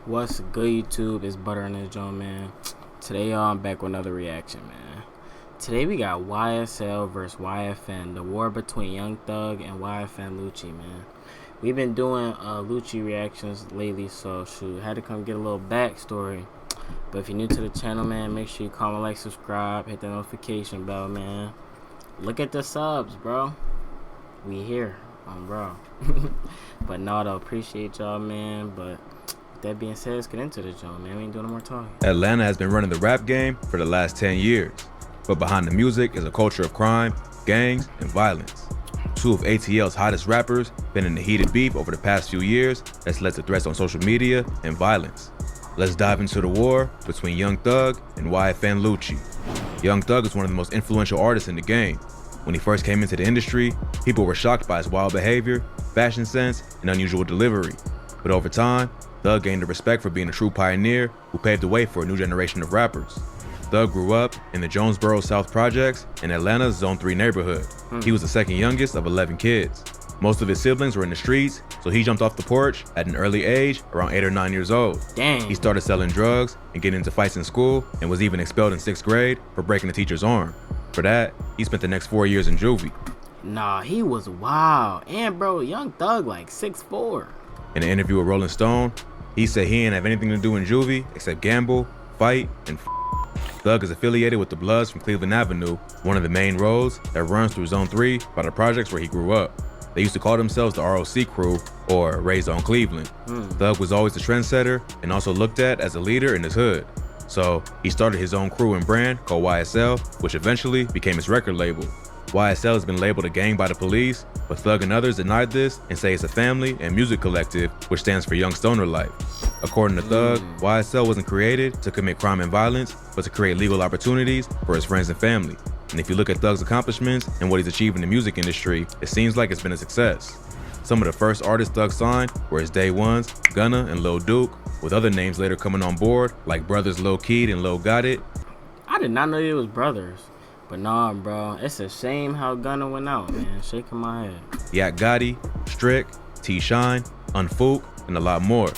What's good, YouTube? It's Butter in this joint, man. Today, I'm back with another reaction, man. Today, we got YSL versus YFN, the war between Young Thug and YFN Lucci, man. We've been doing Lucci reactions lately, so shoot, had to come get a little backstory. But if you're new to the channel, man, make sure you comment, like, subscribe, hit the notification bell, man. Look at the subs, bro. We here, bro. But no, though, appreciate y'all, man. But that being said, let's get into this, John, man. We ain't doing no more talking. Atlanta has been running the rap game for the last 10 years, but behind the music is a culture of crime, gangs, and violence. Two of ATL's hottest rappers been in a heated beef over the past few years that's led to threats on social media and violence. Let's dive into the war between Young Thug and YFN Lucci. Young Thug is one of the most influential artists in the game. When he first came into the industry, people were shocked by his wild behavior, fashion sense, and unusual delivery. But over time, Thug gained the respect for being a true pioneer who paved the way for a new generation of rappers. Thug grew up in the Jonesboro South Projects in Atlanta's Zone 3 neighborhood. He was the second youngest of 11 kids. Most of his siblings were in the streets, so he jumped off the porch at an early age, around 8 or 9 years old. Dang. He started selling drugs and getting into fights in school, and was even expelled in 6th grade for breaking a teacher's arm. For that, he spent the next 4 years in juvie. Nah, he was wild. And bro, Young Thug like 6'4". In an interview with Rolling Stone, he said he didn't have anything to do in juvie except gamble, fight, and Thug is affiliated with the Bloods from Cleveland Avenue, one of the main roads that runs through Zone 3 by the projects where he grew up. They used to call themselves the ROC crew, or Raised on Cleveland. Thug was always a trendsetter and also looked at as a leader in his hood. So he started his own crew and brand called YSL, which eventually became his record label. YSL has been labeled a gang by the police, but Thug and others denied this and say it's a family and music collective, which stands for Young Stoner Life. According to Thug, YSL wasn't created to commit crime and violence, but to create legal opportunities for his friends and family. And if you look at Thug's accomplishments and what he's achieved in the music industry, it seems like it's been a success. Some of the first artists Thug signed were his day ones, Gunna and Lil Duke, with other names later coming on board, like brothers Lil Keed and Lil Got It. I did not know they was brothers. But nah, bro, it's a shame how Gunna went out, man. Shaking my head. Yak Gotti, Strick, T-Shine, Unfook, and a lot more.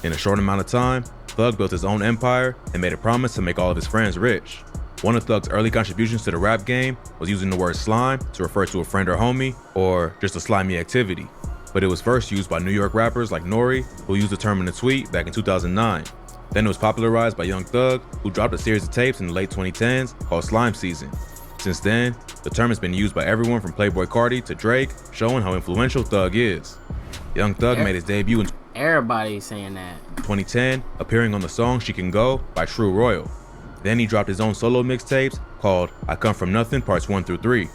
In a short amount of time, Thug built his own empire and made a promise to make all of his friends rich. One of Thug's early contributions to the rap game was using the word slime to refer to a friend or homie, or just a slimy activity. But it was first used by New York rappers like Nori, who used the term in a tweet back in 2009. Then it was popularized by Young Thug, who dropped a series of tapes in the late 2010s called Slime Season. Since then, the term has been used by everyone from Playboi Carti to Drake, showing how influential Thug is. Young Thug made his debut in Everybody's saying that. 2010, appearing on the song She Can Go by True Royal. Then he dropped his own solo mixtapes called I Come From Nothing Parts 1 through 3.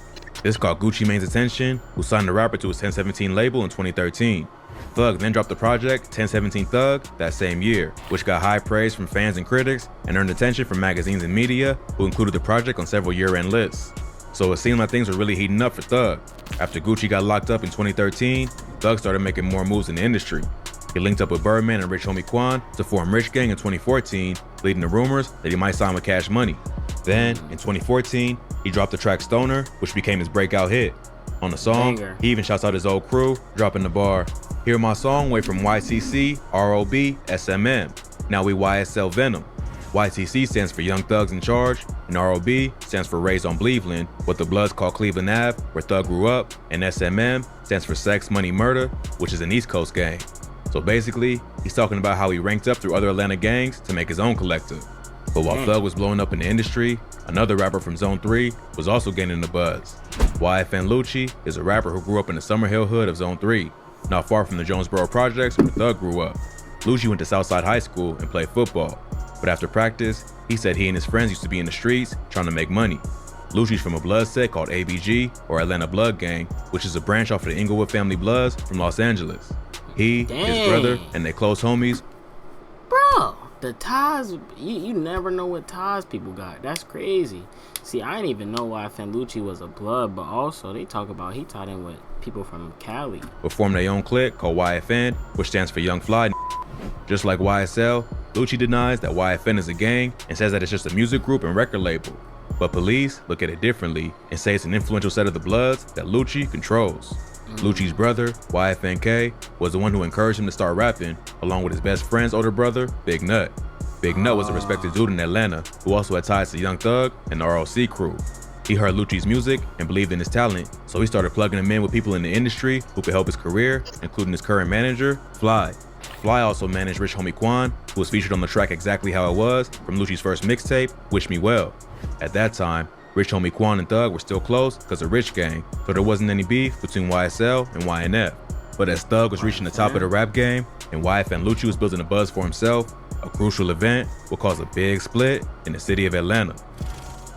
This caught Gucci Mane's attention, who signed the rapper to his 1017 label in 2013. Thug then dropped the project 1017 Thug that same year, which got high praise from fans and critics and earned attention from magazines and media, who included the project on several year-end lists. So it seemed like things were really heating up for Thug. After Gucci got locked up in 2013, Thug started making more moves in the industry. He linked up with Birdman and Rich Homie Quan to form Rich Gang in 2014, leading to rumors that he might sign with Cash Money. Then, in 2014, he dropped the track Stoner, which became his breakout hit. On the song, he even shouts out his old crew, dropping the bar, "Hear my song way from YCC, ROB, SMM. Now we YSL Venom." YCC stands for Young Thugs in Charge, and ROB stands for Raised on Cleveland, what the Bloods call Cleveland Ave, where Thug grew up, and SMM stands for Sex, Money, Murder, which is an East Coast gang. So basically, he's talking about how he ranked up through other Atlanta gangs to make his own collective. But while Thug was blowing up in the industry, another rapper from Zone 3 was also gaining the buzz. YFN Lucci is a rapper who grew up in the Summerhill hood of Zone 3, not far from the Jonesboro Projects where Thug grew up. Lucci went to Southside High School and played football, but after practice, he said he and his friends used to be in the streets trying to make money. Lucci's from a blood set called ABG, or Atlanta Blood Gang, which is a branch off of the Inglewood family Bloods from Los Angeles. He, his brother, and their close homies. Bro, the ties, you never know what ties people got. That's crazy. See, I didn't even know YFN Lucci was a blood, but also they talk about he tied in with people from Cali. But formed their own clique called YFN, which stands for Young Fly. Just like YSL, Lucci denies that YFN is a gang and says that it's just a music group and record label. But police look at it differently and say it's an influential set of the Bloods that Lucci controls. Lucci's brother, YFN was the one who encouraged him to start rapping, along with his best friend's older brother, Big Nut. Big Nut was a respected dude in Atlanta who also had ties to Young Thug and the ROC crew. He heard Lucci's music and believed in his talent, so he started plugging him in with people in the industry who could help his career, including his current manager, Fly. Fly also managed Rich Homie Quan, who was featured on the track Exactly How It Was from Lucci's first mixtape, Wish Me Well. At that time, Rich Homie Quan and Thug were still close because of Rich Gang, so there wasn't any beef between YSL and YNF. But as Thug was reaching the top of the rap game and YFN Lucci was building a buzz for himself, a crucial event would cause a big split in the city of Atlanta.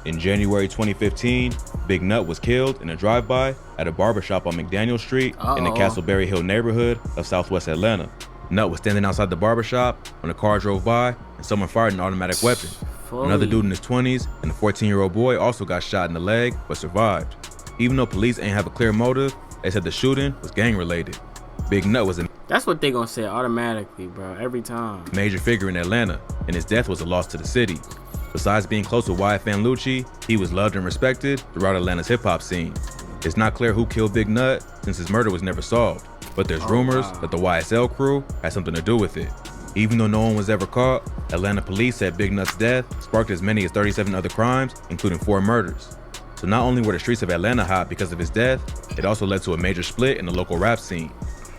In January 2015, Big Nut was killed in a drive-by at a barbershop on McDaniel Street in the Castleberry Hill neighborhood of Southwest Atlanta. Nut was standing outside the barbershop when a car drove by and someone fired an automatic weapon. Another dude in his 20s and a 14-year-old boy also got shot in the leg but survived. Even though police ain't have a clear motive, they said the shooting was gang-related. Big Nut was a That's what they gonna say automatically, bro, every time. Major figure in Atlanta, and his death was a loss to the city. Besides being close with YFN Lucci, he was loved and respected throughout Atlanta's hip-hop scene. It's not clear who killed Big Nut since his murder was never solved, but there's rumors that the YSL crew had something to do with it. Even though no one was ever caught, Atlanta police said Big Nut's death sparked as many as 37 other crimes, including 4 murders. So not only were the streets of Atlanta hot because of his death, it also led to a major split in the local rap scene.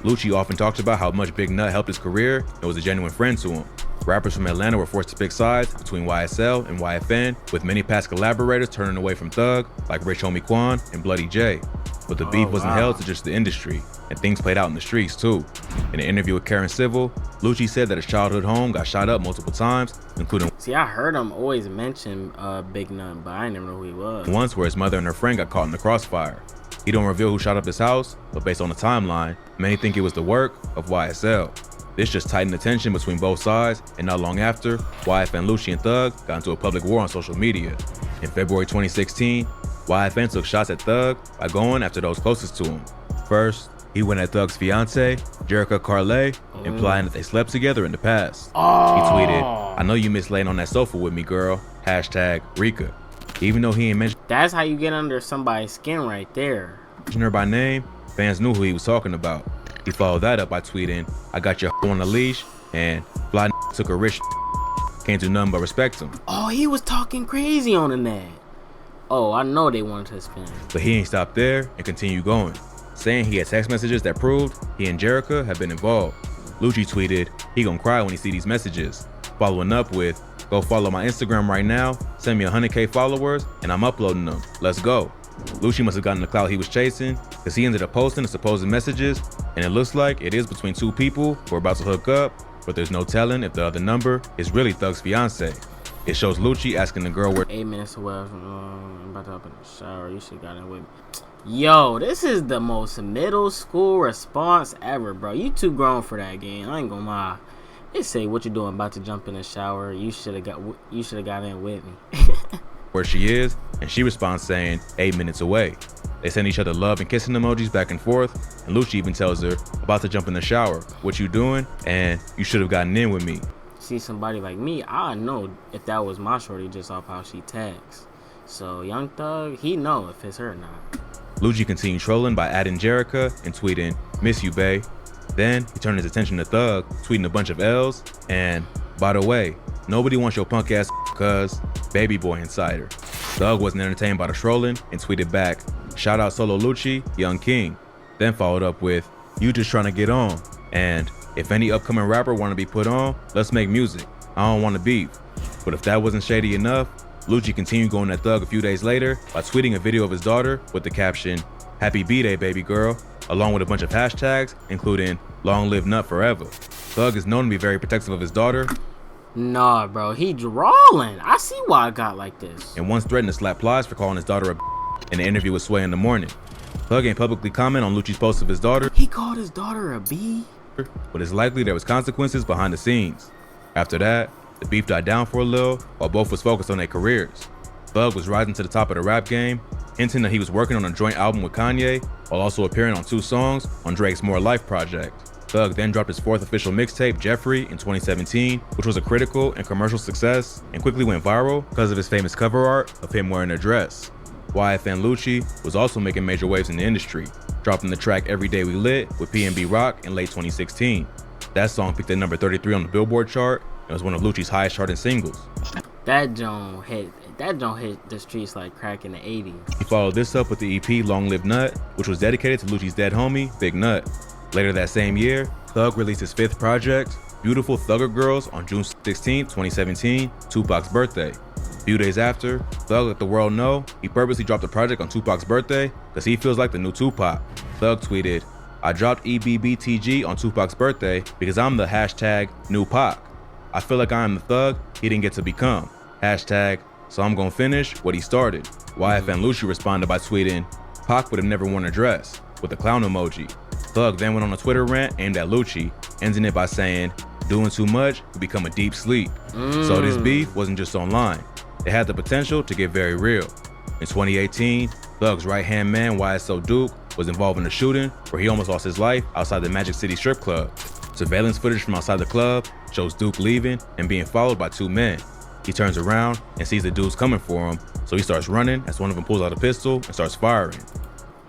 Lucci often talked about how much Big Nut helped his career and was a genuine friend to him. Rappers from Atlanta were forced to pick sides between YSL and YFN, with many past collaborators turning away from Thug, like Rich Homie Quan and Bloody J. But the beef wasn't held to just the industry, and things played out in the streets too. In an interview with Karen Civil, Lucci said that his childhood home got shot up multiple times, including I heard him always mention Big Nut, but I didn't know who he was. Once where his mother and her friend got caught in the crossfire. He don't reveal who shot up his house, but based on the timeline, many think it was the work of YSL. This just tightened the tension between both sides, and not long after, YFN Lucci and Thug got into a public war on social media. In February 2016, YFN took shots at Thug by going after those closest to him. First, he went at Thug's fiance, Jerica Carlay, implying that they slept together in the past. He tweeted, "I know you miss laying on that sofa with me, girl. #RICO. Even though he ain't mentioned That's how you get under somebody's skin right there. her by name, fans knew who he was talking about. He followed that up by tweeting, "I got your on a leash," and "Fly took a rich can't do nothing but respect him." Oh, he was talking crazy on the net. Oh, I know they wanted to spin. But he ain't stopped there and continued going, saying he had text messages that proved he and Jerica had been involved. Lucci tweeted, "He gon' cry when he see these messages," following up with, "Go follow my Instagram right now, send me 100K followers, and I'm uploading them. Let's go." Lucci must have gotten the clout he was chasing, because he ended up posting the supposed messages, and it looks like it is between 2 people who are about to hook up, but there's no telling if the other number is really Thug's fiance. It shows Lucci asking the girl where 8 minutes away I'm about to hop in the shower. You should got it with me. Yo, this is the most middle school response ever, bro. You too grown for that game. I ain't gonna lie. They say, "What you doing? About to jump in the shower? You should have got in with me." where she is, and she responds saying 8 minutes away. They send each other love and kissing emojis back and forth, and Lucci even tells her, "About to jump in the shower. What you doing? And you should have gotten in with me." See somebody like me, I know if that was my shorty just off how she texts. So Young Thug, he know if it's her or not. Lucci continued trolling by adding Jerica and tweeting, "Miss you, bae." Then he turned his attention to Thug, tweeting a bunch of L's, and, "By the way, nobody wants your punk ass cuz baby boy insider." Thug wasn't entertained by the trolling and tweeted back, "Shout out Solo Lucci, Young King." Then followed up with, "You just trying to get on," and, "If any upcoming rapper want to be put on, let's make music. I don't want to beef." But if that wasn't shady enough, Lucci continued going at Thug a few days later by tweeting a video of his daughter with the caption, "Happy B-Day, baby girl," along with a bunch of hashtags, including "Long Live Nut Forever." Thug is known to be very protective of his daughter. Nah, bro, he drawling. I see why I got like this. And once threatened to slap Plies for calling his daughter a in an interview with Sway in the Morning. Thug ain't publicly comment on Lucci's post of his daughter. He called his daughter a B? But it's likely there was consequences behind the scenes. After that, the beef died down for a little while both was focused on their careers. Thug was rising to the top of the rap game, hinting that he was working on a joint album with Kanye while also appearing on 2 songs on Drake's More Life project. Thug then dropped his fourth official mixtape, Jeffrey, in 2017, which was a critical and commercial success and quickly went viral because of his famous cover art of him wearing a dress. YFN Lucci was also making major waves in the industry, dropping the track Every Day We Lit with PNB Rock in late 2016. That song peaked at number 33 on the Billboard chart and was one of Lucci's highest charting singles. That joint hit the streets like crack in the 80s. He followed this up with the EP Long Live Nut, which was dedicated to Lucci's dead homie, Big Nut. Later that same year, Thug released his fifth project, Beautiful Thugger Girls, on June 16, 2017, Tupac's birthday. A few days after, Thug let the world know he purposely dropped the project on Tupac's birthday because he feels like the new Tupac. Thug tweeted, "I dropped EBBTG on Tupac's birthday because I'm the hashtag new Pac. I feel like I am the thug he didn't get to become. Hashtag, so I'm gonna finish what he started." YFN Lucci responded by tweeting, "Pac would have never worn a dress," with a clown emoji. Thug then went on a Twitter rant aimed at Lucci, ending it by saying, "Doing too much could become a deep sleep." So this beef wasn't just online. It had the potential to get very real. In 2018, Thug's right-hand man, YSL Duke, was involved in a shooting where he almost lost his life outside the Magic City strip club. Surveillance footage from outside the club shows Duke leaving and being followed by two men. He turns around and sees the dudes coming for him, so he starts running as one of them pulls out a pistol and starts firing.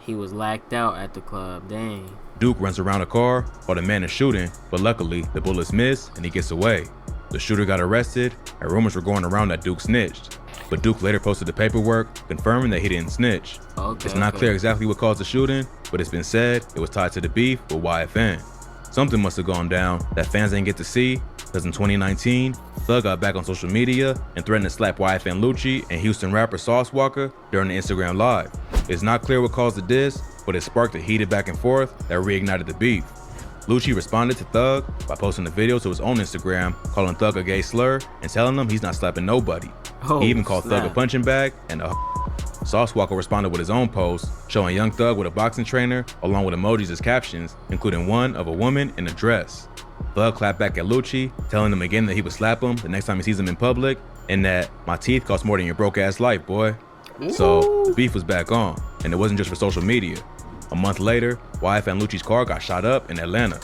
He was lacked out at the club, dang. Duke runs around a car while the man is shooting, but luckily the bullets miss and he gets away. The shooter got arrested and rumors were going around that Duke snitched. But Duke later posted the paperwork confirming that he didn't snitch. It's not clear exactly what caused the shooting, but it's been said it was tied to the beef with YFN. Something must have gone down that fans didn't get to see, because in 2019, Thug got back on social media and threatened to slap YFN Lucci and Houston rapper Sauce Walker during the Instagram Live. It's not clear what caused the diss, but it sparked a heated back and forth that reignited the beef. Lucci responded to Thug by posting a video to his own Instagram, calling Thug a gay slur and telling him he's not slapping nobody. He even called Thug a punching bag and a Sauce Walker responded with his own post, showing Young Thug with a boxing trainer, along with emojis as captions, including one of a woman in a dress. Thug clapped back at Lucci, telling him again that he would slap him the next time he sees him in public, and that, "My teeth cost more than your broke ass life, boy." So the beef was back on, and it wasn't just for social media. A month later, YFN Lucci's car got shot up in Atlanta.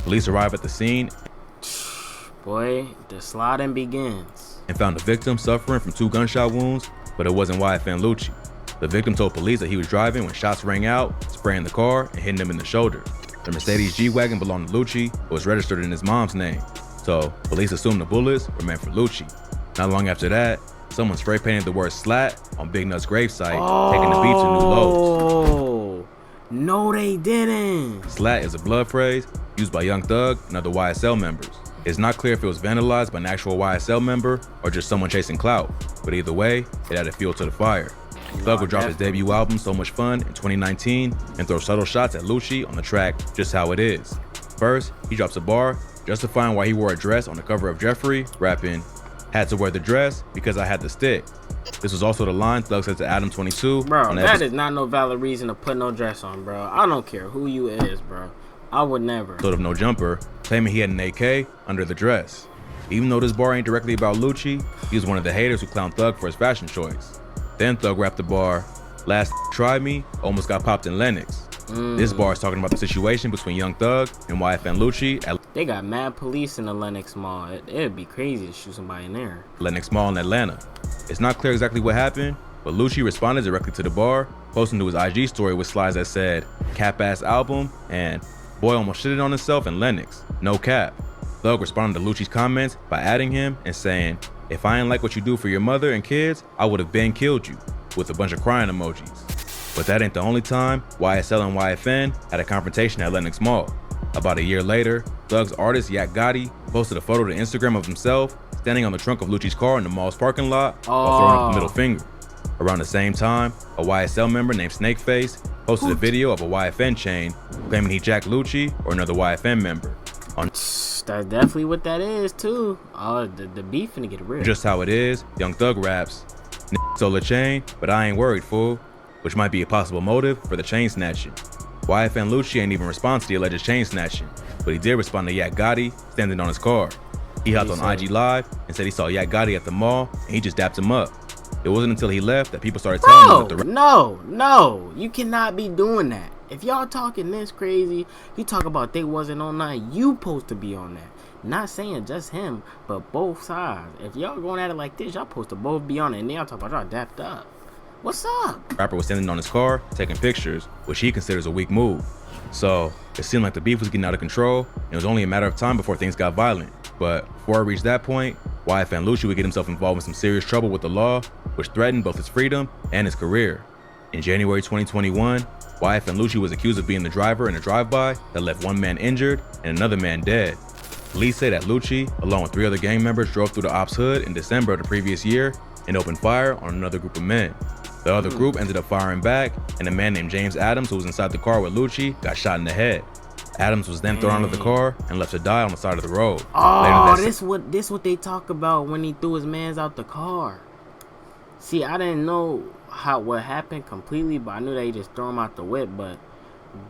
Police arrived at the scene Boy, the sliding begins. and found the victim suffering from 2 gunshot wounds, but it wasn't YFN Lucci. The victim told police that he was driving when shots rang out, spraying the car and hitting him in the shoulder. The Mercedes G-Wagon belonged to Lucci, but was registered in his mom's name. So police assumed the bullets were meant for Lucci. Not long after that, someone spray painted the word "slat" on Big Nut's gravesite, taking the beef to new lows. No, they didn't. Slat is a blood phrase used by Young Thug and other YSL members. It's not clear if it was vandalized by an actual YSL member or just someone chasing clout, but either way, it added fuel to the fire. Thug would drop his debut album, So Much Fun, in 2019 and throw subtle shots at Lucci on the track Just How It Is. First, he drops a bar justifying why he wore a dress on the cover of Jeffrey, rapping, "Had to wear the dress because I had the stick." This was also the line Thug said to Adam 22. Bro, that is not no valid reason to put no dress on, bro. I don't care who you is, bro. I would never. Sort of No Jumper, claiming he had an AK under the dress. Even though this bar ain't directly about Lucci, he was one of the haters who clowned Thug for his fashion choice. Then Thug rapped the bar, "Last tried me, almost got popped in Lennox." This bar is talking about the situation between Young Thug and YFN Lucci at They got mad police in the Lennox Mall. It'd be crazy to shoot somebody in there. Lennox Mall in Atlanta. It's not clear exactly what happened, but Lucci responded directly to the bar, posting to his IG story with slides that said, "Cap-ass album," and "Boy almost shitted on himself in Lennox, no cap." Thug responded to Lucci's comments by adding him and saying, "If I ain't like what you do for your mother and kids, I would have been killed you," with a bunch of crying emojis. But that ain't the only time YSL and YFN had a confrontation at Lennox Mall. About a year later, Thug's artist Yak Gotti posted a photo to Instagram of himself standing on the trunk of Lucci's car in the mall's parking lot while throwing up the middle finger. Around the same time, a YSL member named Snakeface posted a video of a YFN chain claiming he jacked Lucci or another YFN member. That's definitely what that is too. The beef finna get real. Just How It Is, Young Thug raps, "Stole a chain, but I ain't worried, fool," which might be a possible motive for the chain snatching. YFN Lucci ain't even respond to the alleged chain snatching, but he did respond to Yak Gotti standing on his car. He hopped on IG Live and said he saw Yak Gotti at the mall and he just dapped him up. It wasn't until he left that people started telling him that No, you cannot be doing that. If y'all talking this crazy, you talk about they wasn't on that, you supposed to be on that. Not saying just him, but both sides. If y'all going at it like this, y'all supposed to both be on it. And then y'all talk about y'all dapped up. What's up? Rapper was standing on his car, taking pictures, which he considers a weak move. So it seemed like the beef was getting out of control, and it was only a matter of time before things got violent. But before it reached that point, YFN Lucci would get himself involved in some serious trouble with the law, which threatened both his freedom and his career. In January 2021, YFN Lucci was accused of being the driver in a drive-by that left one man injured and another man dead. Police say that Lucci, along with 3 other gang members, drove through the ops hood in December of the previous year and opened fire on another group of men. The other group ended up firing back, and a man named James Adams, who was inside the car with Lucci, got shot in the head. Adams was then thrown out of the car and left to die on the side of the road. Oh, this what they talk about when he threw his mans out the car. See, I didn't know what happened completely, but I knew that he just threw him out the whip. But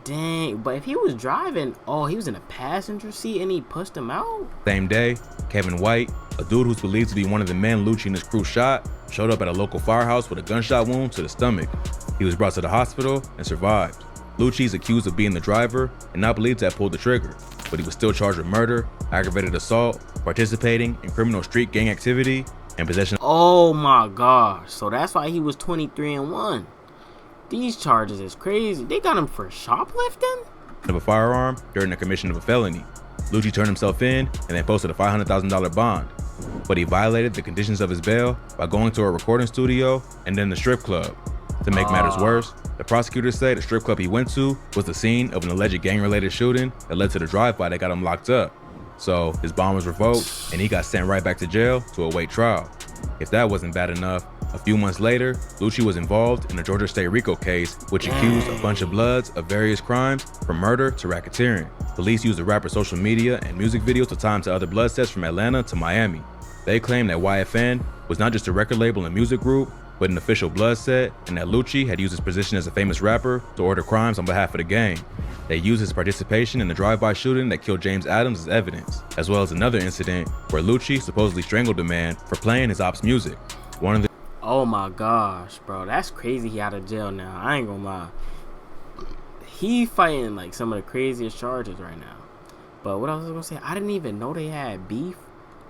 dang, but if he was driving, he was in a passenger seat and he pushed him out. Same day, Kevin White, a dude who's believed to be one of the men Lucci and his crew shot, showed up at a local firehouse with a gunshot wound to the stomach. He was brought to the hospital and survived. Lucci's accused of being the driver and not believed to have pulled the trigger, but he was still charged with murder, aggravated assault, participating in criminal street gang activity, and possession. Oh my gosh, so that's why he was 23-1. These charges is crazy. They got him for shoplifting? Of a firearm during the commission of a felony. Lucci turned himself in and then posted a $500,000 bond, but he violated the conditions of his bail by going to a recording studio and then the strip club. To make matters worse, the prosecutors say the strip club he went to was the scene of an alleged gang-related shooting that led to the drive-by that got him locked up. So his bond was revoked and he got sent right back to jail to await trial. If that wasn't bad enough, a few months later, Lucci was involved in a Georgia State RICO case which accused a bunch of Bloods of various crimes from murder to racketeering. Police used the rapper's social media and music videos to tie him to other Blood sets from Atlanta to Miami. They claim that YFN was not just a record label and music group, but an official Blood set, and that Lucci had used his position as a famous rapper to order crimes on behalf of the gang. They used his participation in the drive-by shooting that killed James Adams as evidence, as well as another incident where Lucci supposedly strangled a man for playing his ops music. Oh my gosh, bro, that's crazy. He out of jail now. I ain't gonna lie. He fighting like some of the craziest charges right now. But what I was gonna say, I didn't even know they had beef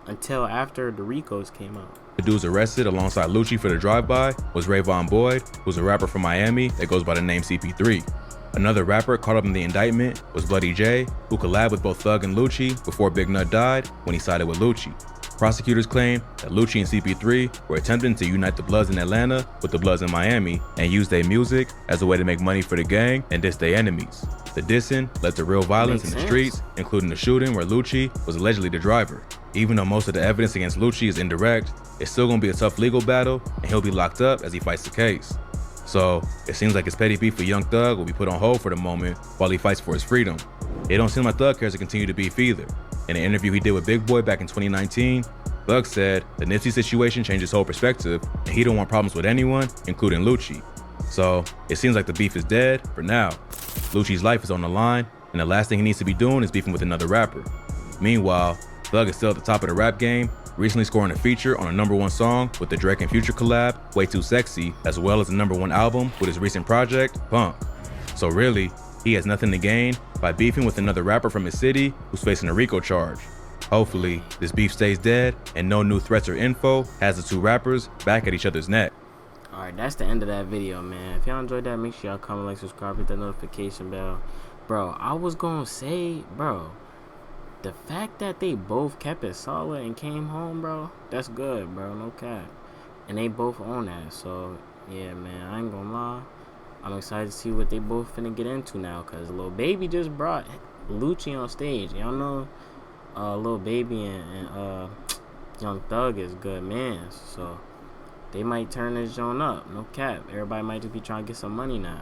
until after the RICOs came out. The dudes arrested alongside Lucci for the drive-by was Rayvon Boyd, who's a rapper from Miami that goes by the name CP3. Another rapper caught up in the indictment was Bloody J, who collabed with both Thug and Lucci before Big Nut died when he sided with Lucci. Prosecutors claim that Lucci and CP3 were attempting to unite the Bloods in Atlanta with the Bloods in Miami and use their music as a way to make money for the gang and diss their enemies. The dissing led to real violence in the streets, including the shooting where Lucci was allegedly the driver. Even though most of the evidence against Lucci is indirect, it's still gonna be a tough legal battle and he'll be locked up as he fights the case. So it seems like his petty beef with Young Thug will be put on hold for the moment while he fights for his freedom. It don't seem like Thug cares to continue to beef either. In an interview he did with Big Boy back in 2019, Thug said the Nipsey situation changed his whole perspective and he don't want problems with anyone, including Lucci. So it seems like the beef is dead for now. Lucci's life is on the line and the last thing he needs to be doing is beefing with another rapper. Meanwhile, Thug is still at the top of the rap game, recently scoring a feature on a #1 song with the Drake and Future collab, Way Too Sexy, as well as a #1 album with his recent project, Punk. So really, he has nothing to gain by beefing with another rapper from his city who's facing a RICO charge. Hopefully, this beef stays dead and no new threats or info has the two rappers back at each other's neck. Alright, that's the end of that video, man. If y'all enjoyed that, make sure y'all comment, like, subscribe, hit that notification bell. Bro, I was gonna say, bro, the fact that they both kept it solid and came home, bro, that's good, bro, no cap. And they both own that, so, yeah, man, I ain't gonna lie. I'm excited to see what they both finna get into now, because Lil Baby just brought Lucci on stage. Y'all know Lil Baby and Young Thug is good man, so they might turn this joint up, no cap. Everybody might just be trying to get some money now.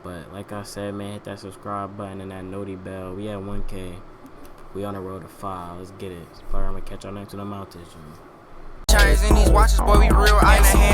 But like I said, man, hit that subscribe button and that noti bell. We at 1K. We on the road to 5. Let's get it. I'm gonna catch y'all next to the mountains. Chains in these watches, boy, we real eye in the hand.